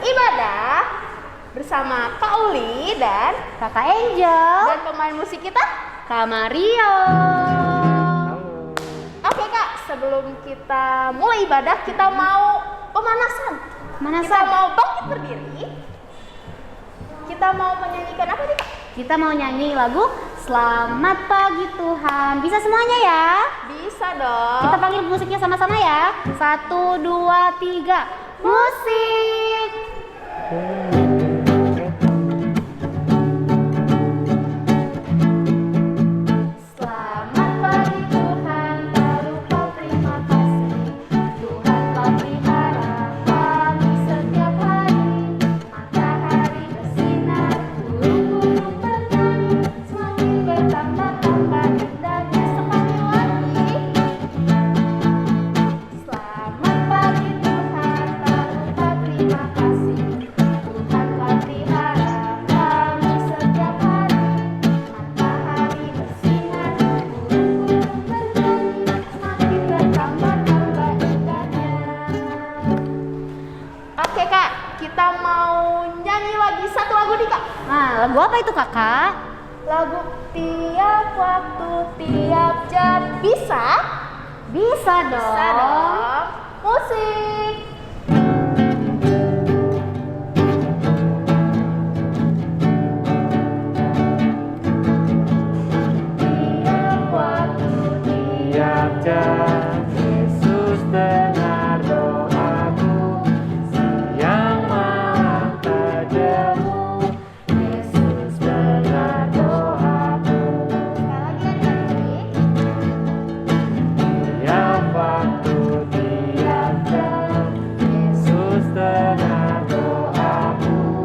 beribadah bersama Kak Uli dan Kakak Angel dan pemain musik kita Kak Mario. Oke Kak, sebelum kita mulai ibadah kita mau pemanasan. Kita mau bangkit berdiri. Kita mau menyanyikan apa nih Kak? Kita mau nyanyi lagu Selamat Pagi Tuhan. Bisa semuanya ya? Bisa dong. Kita panggil musiknya sama-sama ya. 1, 2, 3. Musik. Selamat pagi Tuhan, terlupa terima kasih. Tuhan telah pelihara kami setiap hari. Matahari bersinar, burung-burung bernyanyi, semakin bertambah-tambah indahnya semakin lagi. Selamat pagi Tuhan, terlupa terima kasih. Tuhan telah pelihara kami setiap hari. Matahari bersinar, burung-burung bernyanyi, semakin bertambah-tambah indahnya. Oke Kak, kita mau nyanyi lagi satu lagu nih Kak. Nah, lagu apa itu kakak? Lagu tiap waktu, tiap jam. Bisa? Bisa dong. Bisa dong. Musik. Tiap waktu, Tiap jam Yesus dengar doaku, siang malam tak jemu. Yesus dengar doaku. Tiap waktu, tiap jam Yesus dengar doaku,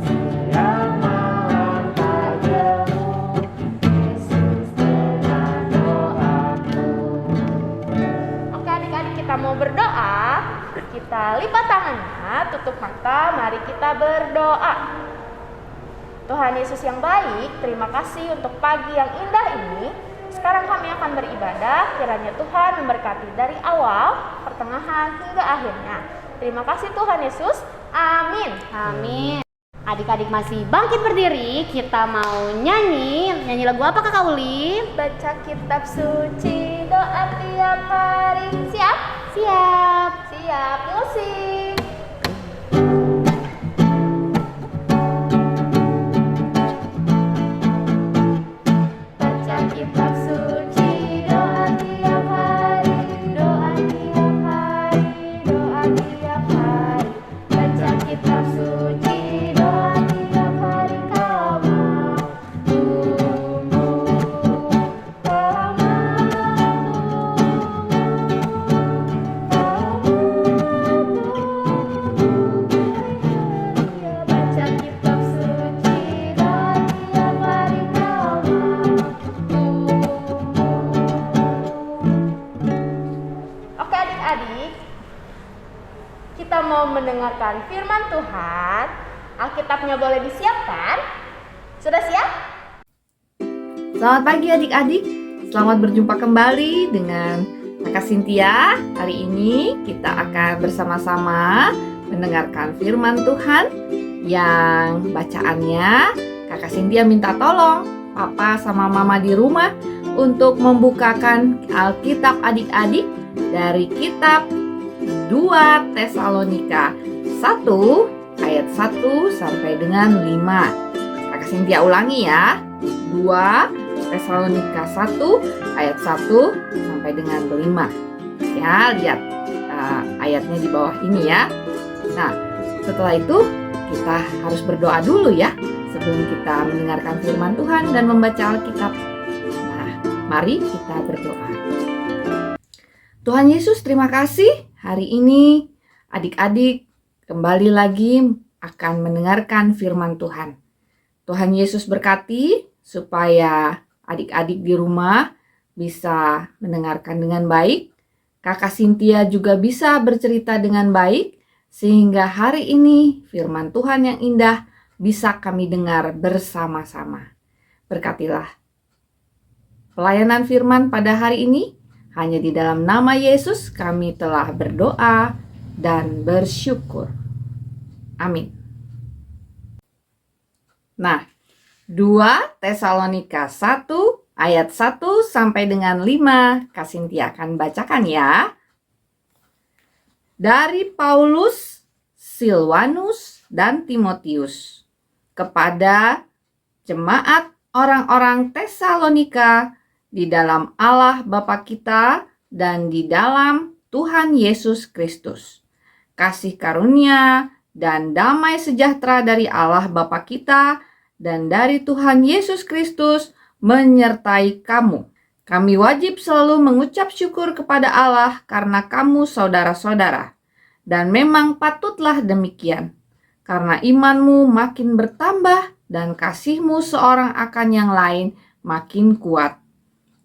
siang malam tak jemu. Yesus dengar doaku. Oke adik-adik, kita mau berdoa. Kita lipat tangannya, tutup mata, mari kita berdoa. Tuhan Yesus yang baik, terima kasih untuk pagi yang indah ini. Sekarang kami akan beribadah, kiranya Tuhan memberkati dari awal, pertengahan, hingga akhirnya. Terima kasih Tuhan Yesus, amin. Amin. Adik-adik masih bangkit berdiri, kita mau nyanyi. Nyanyi lagu apa kakak Uli? Baca kitab suci, doa tiap hari. Siap? Siap. Siap, musik. Baca kitab suci, doa tiap hari, doa tiap hari, doa tiap hari. Baca kitab suci, doa tiap hari, kau mau tumbuh, kau baca kitab suci, doa tiap hari, kau Oke adik-adik, kita mau mendengarkan firman Tuhan. Alkitabnya boleh disiapkan. Sudah siap? Selamat pagi adik-adik, selamat berjumpa kembali dengan Kakak Cynthia. Hari ini kita akan bersama-sama mendengarkan firman Tuhan yang bacaannya Kakak Cynthia minta tolong Papa sama Mama di rumah untuk membukakan Alkitab adik-adik dari kitab 2 Tesalonika 1 ayat 1 sampai dengan 5. Kakak Cynthia ulangi ya. 2 Tesalonika 1 ayat 1 sampai dengan 5. Ya, lihat ayatnya di bawah ini ya. Nah, setelah itu kita harus berdoa dulu ya sebelum kita mendengarkan firman Tuhan dan membaca Alkitab. Nah, mari kita berdoa. Tuhan Yesus, terima kasih hari ini adik-adik kembali lagi akan mendengarkan firman Tuhan. Tuhan Yesus berkati supaya adik-adik di rumah bisa mendengarkan dengan baik. Kakak Cynthia juga bisa bercerita dengan baik sehingga hari ini firman Tuhan yang indah bisa kami dengar bersama-sama. Berkatilah pelayanan firman pada hari ini. Hanya di dalam nama Yesus kami telah berdoa dan bersyukur. Amin. Nah, 2 Tesalonika 1 ayat 1 sampai dengan 5 Kak Cynthia akan bacakan ya. Dari Paulus, Silwanus, dan Timotius kepada jemaat orang-orang Tesalonika di dalam Allah Bapa kita dan di dalam Tuhan Yesus Kristus. Kasih karunia dan damai sejahtera dari Allah Bapa kita dan dari Tuhan Yesus Kristus menyertai kamu. Kami wajib selalu mengucap syukur kepada Allah karena kamu saudara-saudara. Dan memang patutlah demikian, karena imanmu makin bertambah dan kasihmu seorang akan yang lain makin kuat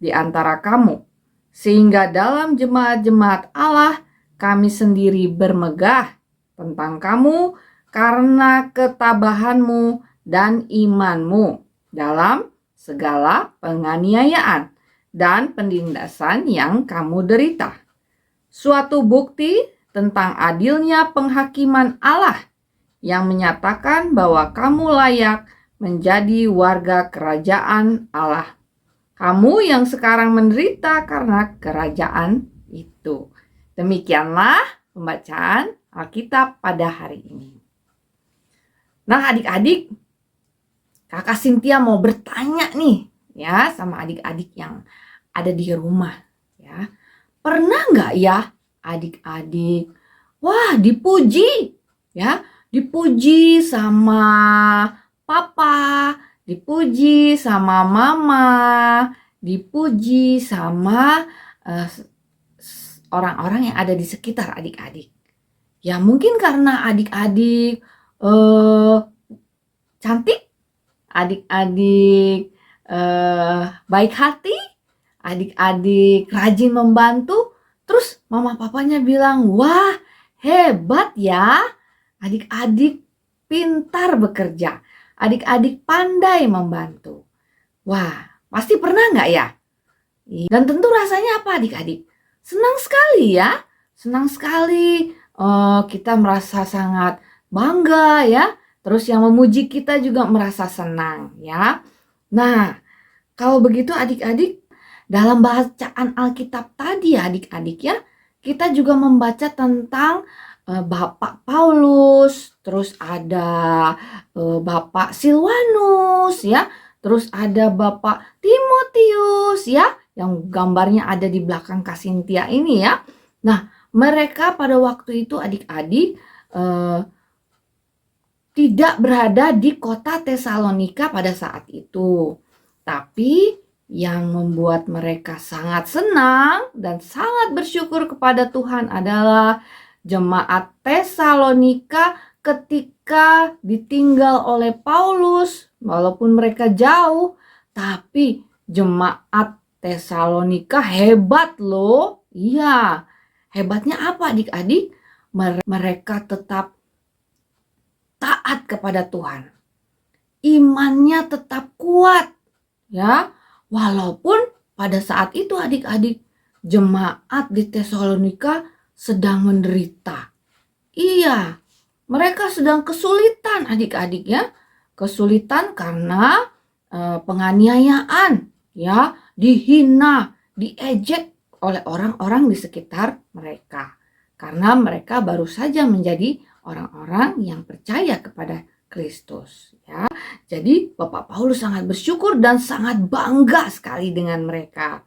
di antara kamu. Sehingga dalam jemaat-jemaat Allah kami sendiri bermegah tentang kamu karena ketabahanmu dan imanmu dalam segala penganiayaan dan penindasan yang kamu derita. Suatu bukti tentang adilnya penghakiman Allah yang menyatakan bahwa kamu layak menjadi warga kerajaan Allah. Kamu yang sekarang menderita karena kerajaan itu. Demikianlah pembacaan Alkitab pada hari ini. Nah, adik-adik, Kakak Cynthia mau bertanya nih ya sama adik-adik yang ada di rumah ya. Pernah nggak ya adik-adik, wah dipuji ya, dipuji sama papa, dipuji sama mama, dipuji sama orang-orang yang ada di sekitar adik-adik. Ya mungkin karena adik-adik cantik, adik-adik baik hati, adik-adik rajin membantu, terus mama papanya bilang, wah hebat ya, adik-adik pintar bekerja, adik-adik pandai membantu. Wah, pasti pernah nggak ya? Dan tentu rasanya apa adik-adik? Senang sekali ya, senang sekali. Kita merasa sangat bangga ya. Terus yang memuji kita juga merasa senang ya. Nah, kalau begitu adik-adik, dalam bacaan Alkitab tadi adik-adik ya, kita juga membaca tentang Bapak Paulus, terus ada Bapak Silwanus ya, terus ada Bapak Timotius ya, yang gambarnya ada di belakang Kak Cynthia ini ya. Nah, mereka pada waktu itu adik-adik tidak berada di kota Tesalonika pada saat itu. Tapi yang membuat mereka sangat senang dan sangat bersyukur kepada Tuhan adalah jemaat Tesalonika ketika ditinggal oleh Paulus. Walaupun mereka jauh, tapi jemaat Tesalonika hebat loh. Iya, hebatnya apa adik-adik? Mereka tetap taat kepada Tuhan. Imannya tetap kuat. Ya, walaupun pada saat itu adik-adik jemaat di Tesalonika sedang menderita. Iya, mereka sedang kesulitan adik-adik ya. Kesulitan karena penganiayaan ya, dihina, diejek oleh orang-orang di sekitar mereka. Karena mereka baru saja menjadi orang-orang yang percaya kepada Kristus ya. Jadi Bapak Paulus sangat bersyukur dan sangat bangga sekali dengan mereka.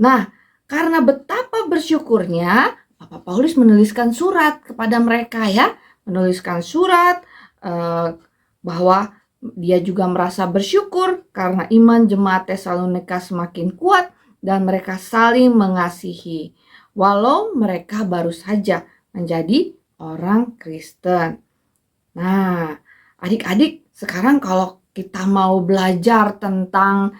Nah, karena betapa bersyukurnya, Bapak Paulus menuliskan surat kepada mereka ya, menuliskan surat bahwa dia juga merasa bersyukur karena iman jemaat Tesalonika semakin kuat dan mereka saling mengasihi walau mereka baru saja menjadi orang Kristen. Nah, adik-adik, sekarang kalau kita mau belajar tentang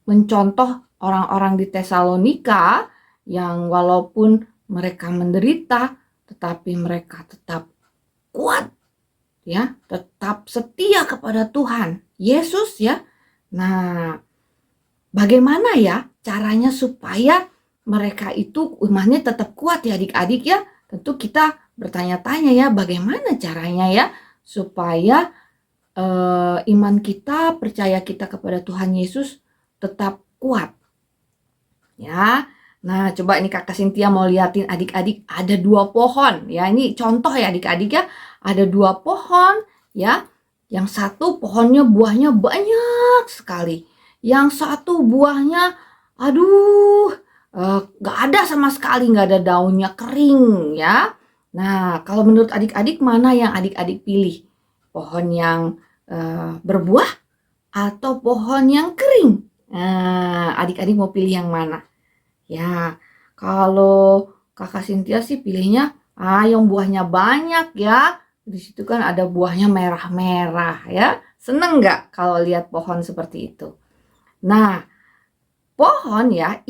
mencontoh orang-orang di Tesalonika yang walaupun mereka menderita, tetapi mereka tetap kuat, ya, tetap setia kepada Tuhan Yesus ya. Nah, bagaimana ya caranya supaya mereka itu imannya tetap kuat ya adik-adik ya? tentu kita bertanya-tanya ya, bagaimana caranya ya supaya iman kita, percaya kita kepada Tuhan Yesus tetap kuat. Ya, nah coba ini Kakak Cynthia mau liatin adik-adik, ada 2 pohon ya. Ini contoh ya adik-adik ya, ada 2 pohon ya. Yang satu pohonnya buahnya banyak sekali. Yang satu buahnya aduh gak ada sama sekali, gak ada daunnya, kering ya. Nah kalau menurut adik-adik mana yang adik-adik pilih? Pohon yang berbuah atau pohon yang kering? Nah adik-adik mau pilih yang mana? Ya, kalau Kakak Cynthia sih pilihnya yang buahnya banyak ya. Di situ kan ada buahnya merah-merah ya. Seneng nggak kalau lihat pohon seperti itu? Nah, pohon ya,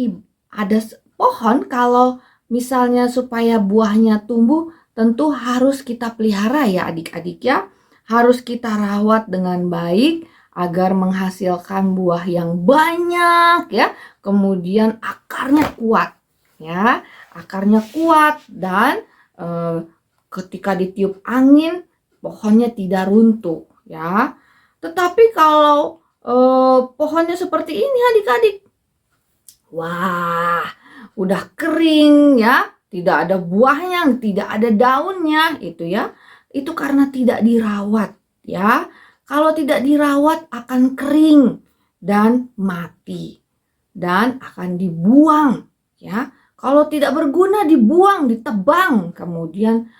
ada pohon kalau misalnya supaya buahnya tumbuh tentu harus kita pelihara ya adik-adik ya. Harus kita rawat dengan baik agar menghasilkan buah yang banyak ya. Kemudian akarnya kuat ya, akarnya kuat dan ketika ditiup angin pohonnya tidak runtuh ya. Tetapi kalau pohonnya seperti ini adik-adik, wah udah kering ya, tidak ada buahnya, tidak ada daunnya itu ya. Itu karena tidak dirawat ya. Kalau tidak dirawat akan kering dan mati dan akan dibuang ya. Kalau tidak berguna dibuang, ditebang, kemudian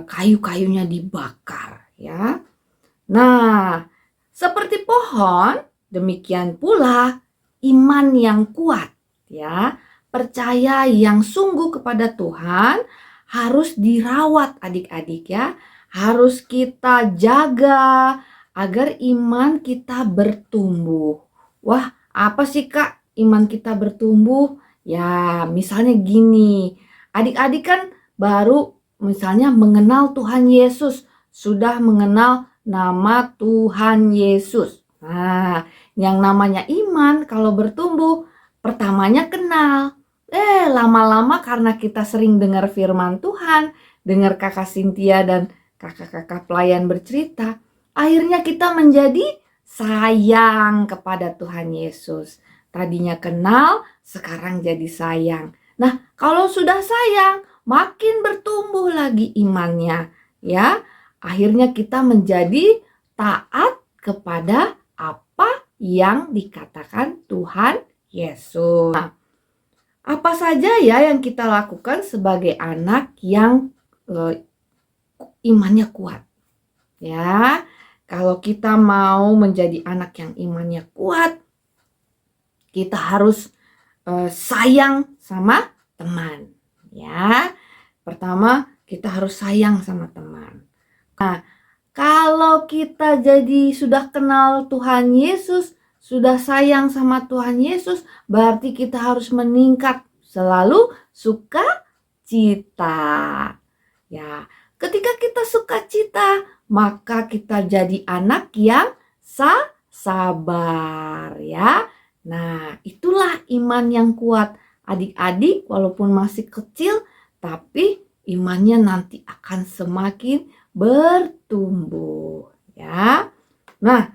kayu-kayunya dibakar ya. Nah, seperti pohon, demikian pula iman yang kuat ya. Percaya yang sungguh kepada Tuhan harus dirawat adik-adik ya. Harus kita jaga agar iman kita bertumbuh. Wah, apa sih Kak iman kita bertumbuh? Ya, misalnya gini. Adik-adik kan baru misalnya mengenal Tuhan Yesus. Sudah mengenal nama Tuhan Yesus. Nah, yang namanya iman kalau bertumbuh, pertamanya kenal. Lama-lama karena kita sering dengar firman Tuhan, dengar Kakak Cynthia dan kakak-kakak pelayan bercerita, akhirnya kita menjadi sayang kepada Tuhan Yesus. Tadinya kenal, sekarang jadi sayang. Nah, kalau sudah sayang, makin bertumbuh lagi imannya, ya. Akhirnya kita menjadi taat kepada apa yang dikatakan Tuhan Yesus. Nah, apa saja ya yang kita lakukan sebagai anak yang imannya kuat? Ya, kalau kita mau menjadi anak yang imannya kuat, kita harus sayang sama teman. Ya, pertama kita harus sayang sama teman. Nah, kalau kita jadi sudah kenal Tuhan Yesus, sudah sayang sama Tuhan Yesus, berarti kita harus meningkat selalu sukacita. Ya, ketika kita sukacita, maka kita jadi anak yang sabar ya. Nah, itulah iman yang kuat. Adik-adik walaupun masih kecil, tapi imannya nanti akan semakin bertumbuh ya. Nah,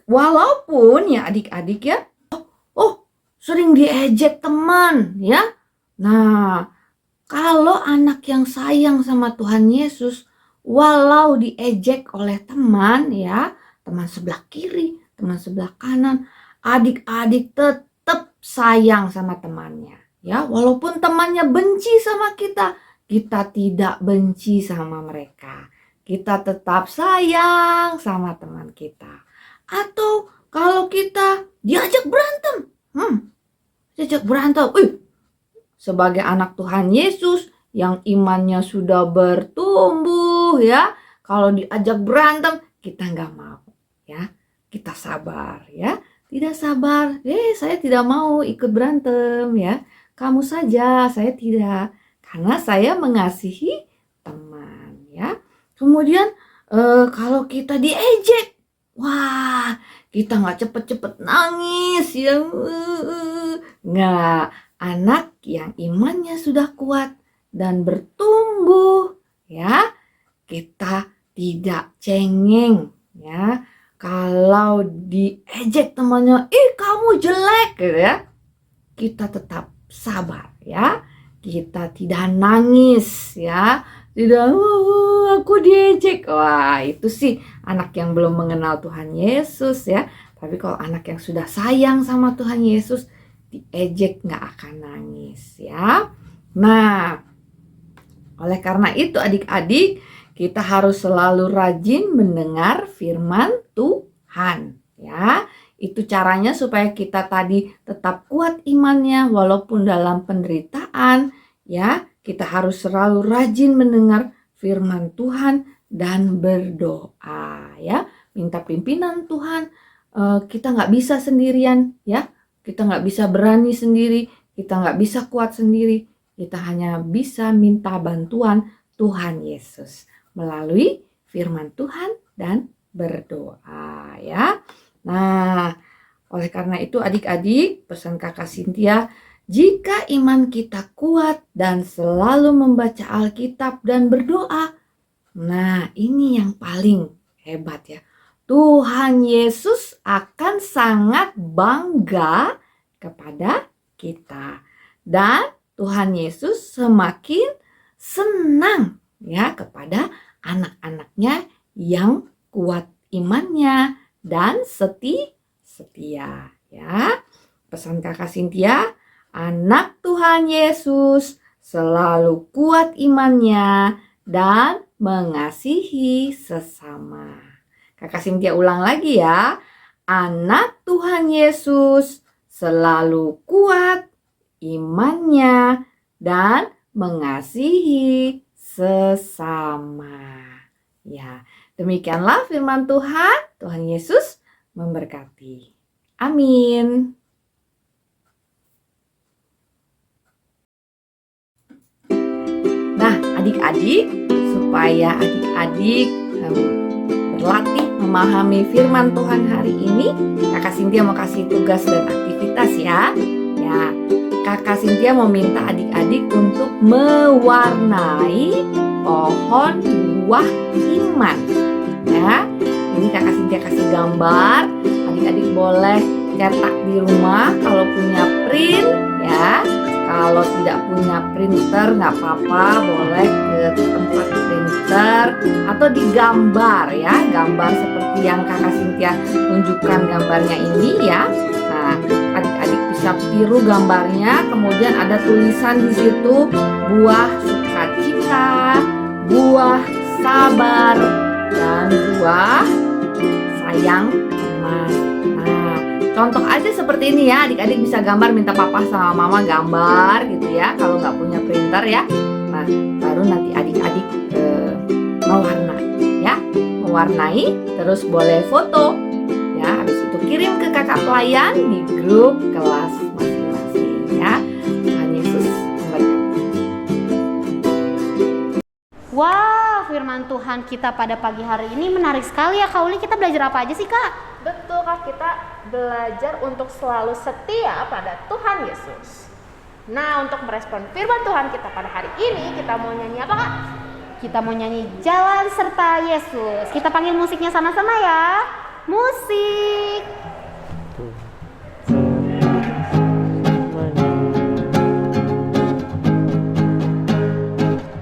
walaupun ya adik-adik ya, sering diejek teman ya. Nah, kalau anak yang sayang sama Tuhan Yesus, walau diejek oleh teman ya, teman sebelah kiri, teman sebelah kanan, adik-adik tetap sayang sama temannya ya. Walaupun temannya benci sama kita, kita tidak benci sama mereka. Kita tetap sayang sama teman kita. Atau kalau kita diajak berantem, sebagai anak Tuhan Yesus yang imannya sudah bertumbuh ya, kalau diajak berantem kita nggak mau ya, kita sabar ya. Tidak sabar, saya tidak mau ikut berantem ya, kamu saja, saya tidak, karena saya mengasihi teman ya. Kemudian kalau kita diejek, wah kita nggak cepet-cepet nangis ya. Nggak, anak yang imannya sudah kuat, dan bertumbuh, ya. Kita tidak cengeng, ya. Kalau diejek temannya, "Ih, kamu jelek," gitu ya. Kita tetap sabar, ya. Kita tidak nangis, ya. Tidak, aku diejek." Wah, itu sih anak yang belum mengenal Tuhan Yesus, ya. Tapi kalau anak yang sudah sayang sama Tuhan Yesus, diejek nggak akan nangis, ya. Nah, oleh karena itu adik-adik, kita harus selalu rajin mendengar firman Tuhan, ya. Itu caranya supaya kita tadi tetap kuat imannya walaupun dalam penderitaan, ya. Kita harus selalu rajin mendengar firman Tuhan dan berdoa, ya. Minta pimpinan Tuhan. Kita nggak bisa sendirian, ya. Kita nggak bisa berani sendiri, kita nggak bisa kuat sendiri. Kita hanya bisa minta bantuan Tuhan Yesus melalui firman Tuhan dan berdoa, ya. Nah, oleh karena itu adik-adik, pesan Kakak Cynthia, jika iman kita kuat dan selalu membaca Alkitab dan berdoa, nah ini yang paling hebat, ya. Tuhan Yesus akan sangat bangga kepada kita. Dan Tuhan Yesus semakin senang, ya, kepada anak-anaknya yang kuat imannya dan setia, ya. Pesan Kakak Cynthia, anak Tuhan Yesus selalu kuat imannya dan mengasihi sesama. Kakak Cynthia ulang lagi, ya. Anak Tuhan Yesus selalu kuat imannya dan mengasihi sesama. Ya, demikianlah firman Tuhan. Tuhan Yesus memberkati. Amin. Nah, adik-adik, supaya adik-adik berlatih memahami firman Tuhan hari ini, Kakak Cynthia mau kasih tugas dan aktivitas, ya. Ya, Kakak Cynthia mau minta adik-adik untuk mewarnai pohon buah iman, ya. Ini Kakak Cynthia kasih gambar. Adik-adik boleh cetak di rumah kalau punya print, ya. Kalau tidak punya printer nggak apa-apa, boleh ke tempat printer atau digambar, ya. Gambar seperti yang Kakak Cynthia tunjukkan gambarnya ini, ya. Nah, adik-adik bisa tiru gambarnya, kemudian ada tulisan di situ, buah sukacita, buah sabar, dan buah sayang teman. Nah, contoh aja seperti ini, ya. Adik-adik bisa gambar, minta papa sama mama gambar gitu, ya. Kalau nggak punya printer, ya. Nah, baru nanti adik-adik mewarnai, ya. Mewarnai, terus boleh foto, ya. Habis itu kirim ke kakak pelayan di grup kelas masing-masing, ya. Tuhan Yesus memberkati. Wah, firman Tuhan kita pada pagi hari ini menarik sekali, ya Kak Uli. Kita belajar apa aja sih, Kak? Betul, Kak, kita belajar untuk selalu setia pada Tuhan Yesus. Nah, untuk merespon firman Tuhan kita pada hari ini, kita mau nyanyi apa, Kak? Kita mau nyanyi Jalan Serta Yesus. Kita panggil musiknya sama-sama, ya. Musik.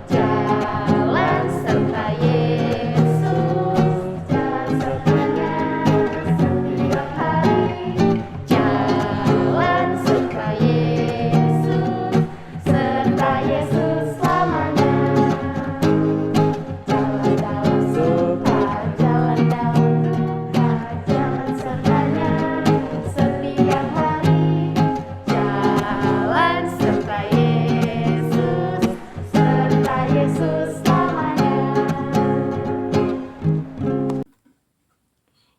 Jalan serta Yesus, jalan sertanya setiap hari. Jalan serta Yesus selamanya. Jalan dalam suka, jalan dalam duka, jalan sertanya setiap hari. Jalan serta Yesus selamanya.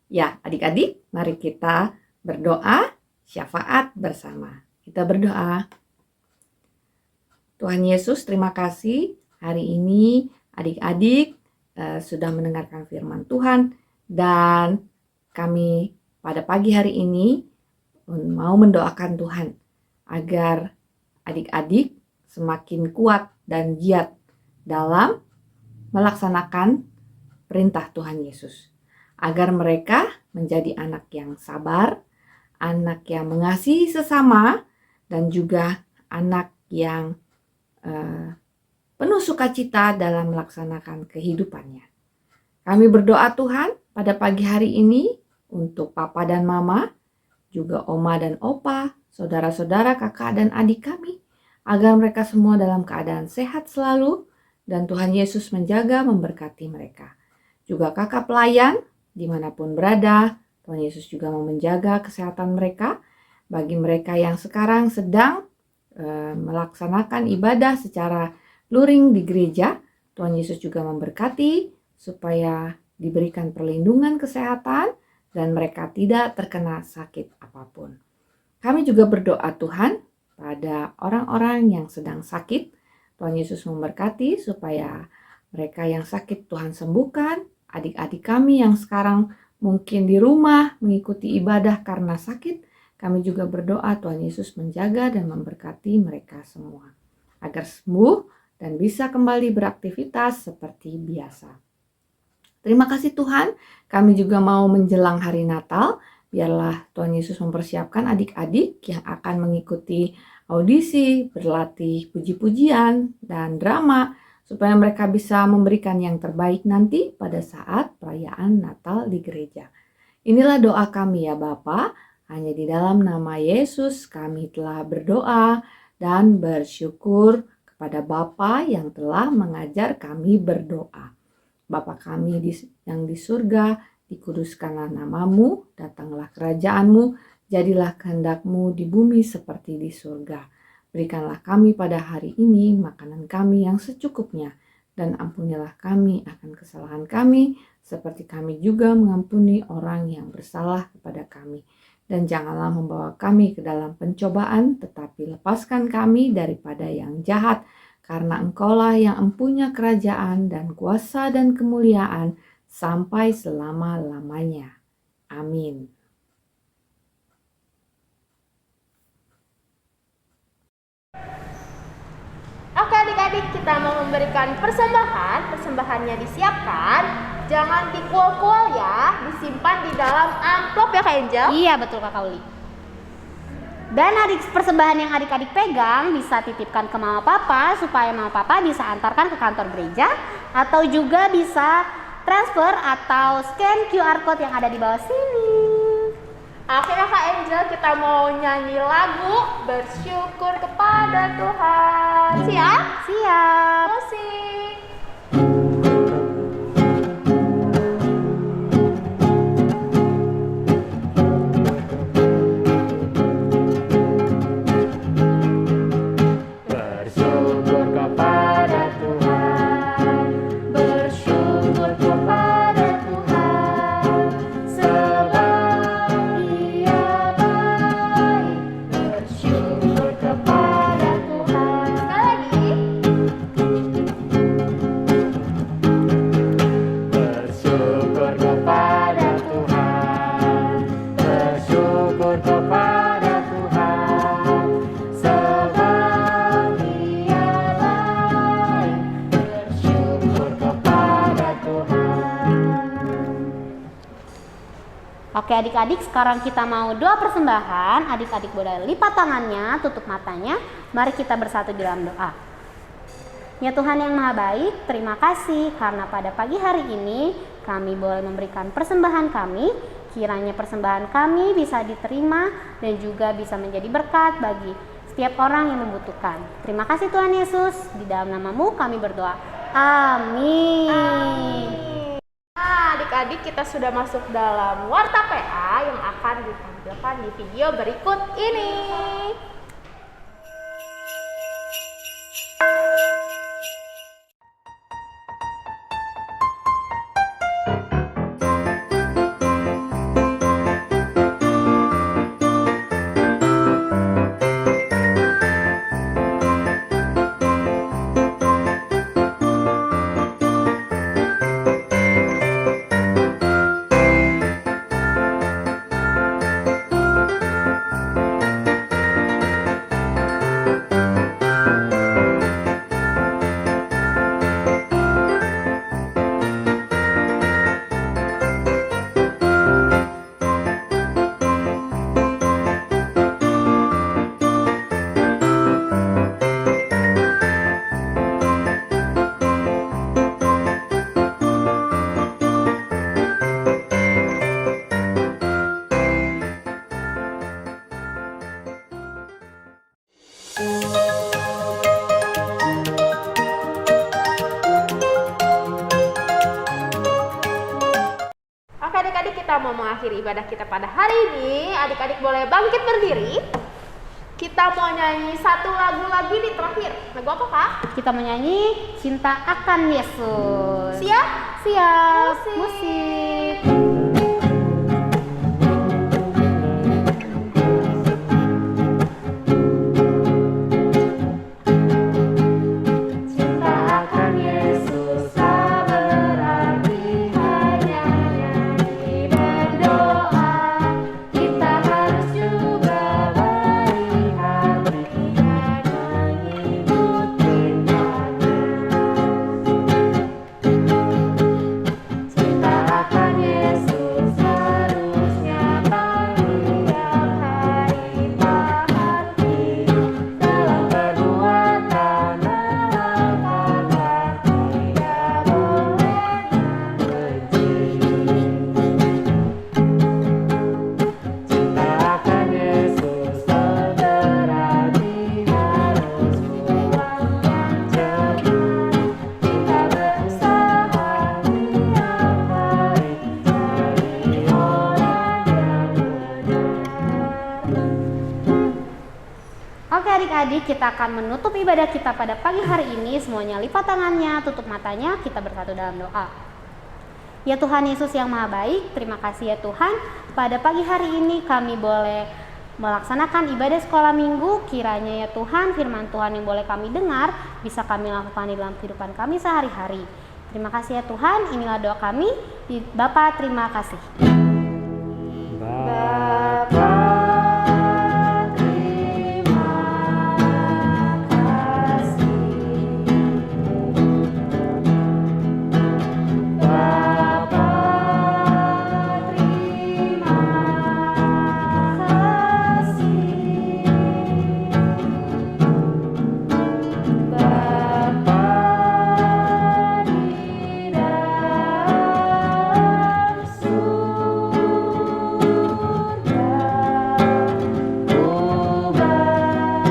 Ya, adik-adik, mari kita berdoa syafaat bersama. Kita berdoa. Tuhan Yesus, terima kasih hari ini adik-adik sudah mendengarkan firman Tuhan, dan kami pada pagi hari ini mau mendoakan Tuhan agar adik-adik semakin kuat dan giat dalam melaksanakan perintah Tuhan Yesus, agar mereka menjadi anak yang sabar, anak yang mengasihi sesama, dan juga anak yang penuh sukacita dalam melaksanakan kehidupannya. Kami berdoa Tuhan pada pagi hari ini untuk Papa dan Mama, juga Oma dan Opa, saudara-saudara, kakak dan adik kami, agar mereka semua dalam keadaan sehat selalu dan Tuhan Yesus menjaga memberkati mereka. Juga kakak pelayan dimanapun berada, Tuhan Yesus juga mau menjaga kesehatan mereka. Bagi mereka yang sekarang sedang melaksanakan ibadah secara luring di gereja, Tuhan Yesus juga memberkati supaya diberikan perlindungan kesehatan dan mereka tidak terkena sakit apapun. Kami juga berdoa Tuhan pada orang-orang yang sedang sakit. Tuhan Yesus memberkati supaya mereka yang sakit Tuhan sembuhkan. Adik-adik kami yang sekarang mungkin di rumah mengikuti ibadah karena sakit, kami juga berdoa Tuhan Yesus menjaga dan memberkati mereka semua agar sembuh dan bisa kembali beraktivitas seperti biasa. Terima kasih Tuhan, kami juga mau menjelang hari Natal. Biarlah Tuhan Yesus mempersiapkan adik-adik yang akan mengikuti audisi, berlatih puji-pujian dan drama, supaya mereka bisa memberikan yang terbaik nanti pada saat perayaan Natal di gereja. Inilah doa kami ya Bapa, hanya di dalam nama Yesus kami telah berdoa dan bersyukur kepada Bapa yang telah mengajar kami berdoa. Bapa kami yang di surga, dikuduskanlah namamu, datanglah kerajaanmu, jadilah kehendak-Mu di bumi seperti di surga. Berikanlah kami pada hari ini makanan kami yang secukupnya, dan ampunilah kami akan kesalahan kami, seperti kami juga mengampuni orang yang bersalah kepada kami. Dan janganlah membawa kami ke dalam pencobaan, tetapi lepaskan kami daripada yang jahat, karena Engkaulah yang empunya kerajaan dan kuasa dan kemuliaan sampai selama-lamanya. Amin. Oke adik-adik, kita mau memberikan persembahan. Persembahannya disiapkan, jangan dikual-kual ya, disimpan di dalam amplop ya Kak Angel. Iya betul Kakak Uli. Dan persembahan yang adik-adik pegang bisa titipkan ke mama papa supaya mama papa bisa antarkan ke kantor gereja, atau juga bisa transfer atau scan QR code yang ada di bawah sini. Akhirnya Kak Angel, kita mau nyanyi lagu Bersyukur kepada Tuhan. Siap? Siap. Musik. Bersyukur kepada Tuhan, bersyukur kepada Tuhan, sebab Dia baik. Bersyukur kepada Tuhan. Sekali lagi. Bersyukur kepada Tuhan, bersyukur kepada Tuhan, sebab Dia baik. Bersyukur kepada Tuhan. Oke adik-adik, sekarang kita mau doa persembahan. Adik-adik boleh lipat tangannya, tutup matanya. Mari kita bersatu di dalam doa. Ya Tuhan yang Maha Baik, terima kasih karena pada pagi hari ini kami boleh memberikan persembahan kami. Kiranya persembahan kami bisa diterima dan juga bisa menjadi berkat bagi setiap orang yang membutuhkan. Terima kasih Tuhan Yesus, di dalam namamu kami berdoa. Amin. Nah, adik-adik, kita sudah masuk dalam Warta PA yang akan ditampilkan di video berikut ini. kita mau mengakhiri ibadah kita pada hari ini, adik-adik boleh bangkit berdiri. Kita mau nyanyi satu lagu lagi nih terakhir. Lagu apa, Kak? Kita menyanyi Cinta Akan Yesus. Siap? Siap. Musik. Cinta akan Yesus tak berarti hanya nyanyi berdoa. Kita harus juga baik hati dan mengikuti cinta akan Yesus harus nyata tiap hari hati dalam perbuatan dalam kata tidak boleh benci. Cinta akan Yesus tak berarti harus pulang yang cepat. Kita berusaha tiap hari jadi orang yang benar. Oke adik-adik, kita akan menutup ibadah kita pada pagi hari ini. Semuanya lipat tangannya, tutup matanya, kita bersatu dalam doa. Ya Tuhan Yesus yang Maha Baik, terima kasih ya Tuhan. Pada pagi hari ini kami boleh melaksanakan ibadah sekolah minggu. Kiranya ya Tuhan, firman Tuhan yang boleh kami dengar bisa kami lakukan di dalam kehidupan kami sehari-hari. Terima kasih ya Tuhan, inilah doa kami. Bapa, terima kasih. Bapa, terima kasih. Bapa, terima kasih. Bapa di dalam surga, ku berterima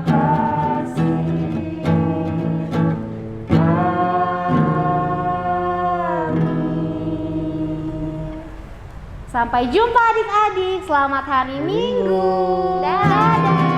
kasih. Sampai jumpa adik-adik, selamat hari Minggu. Dadah.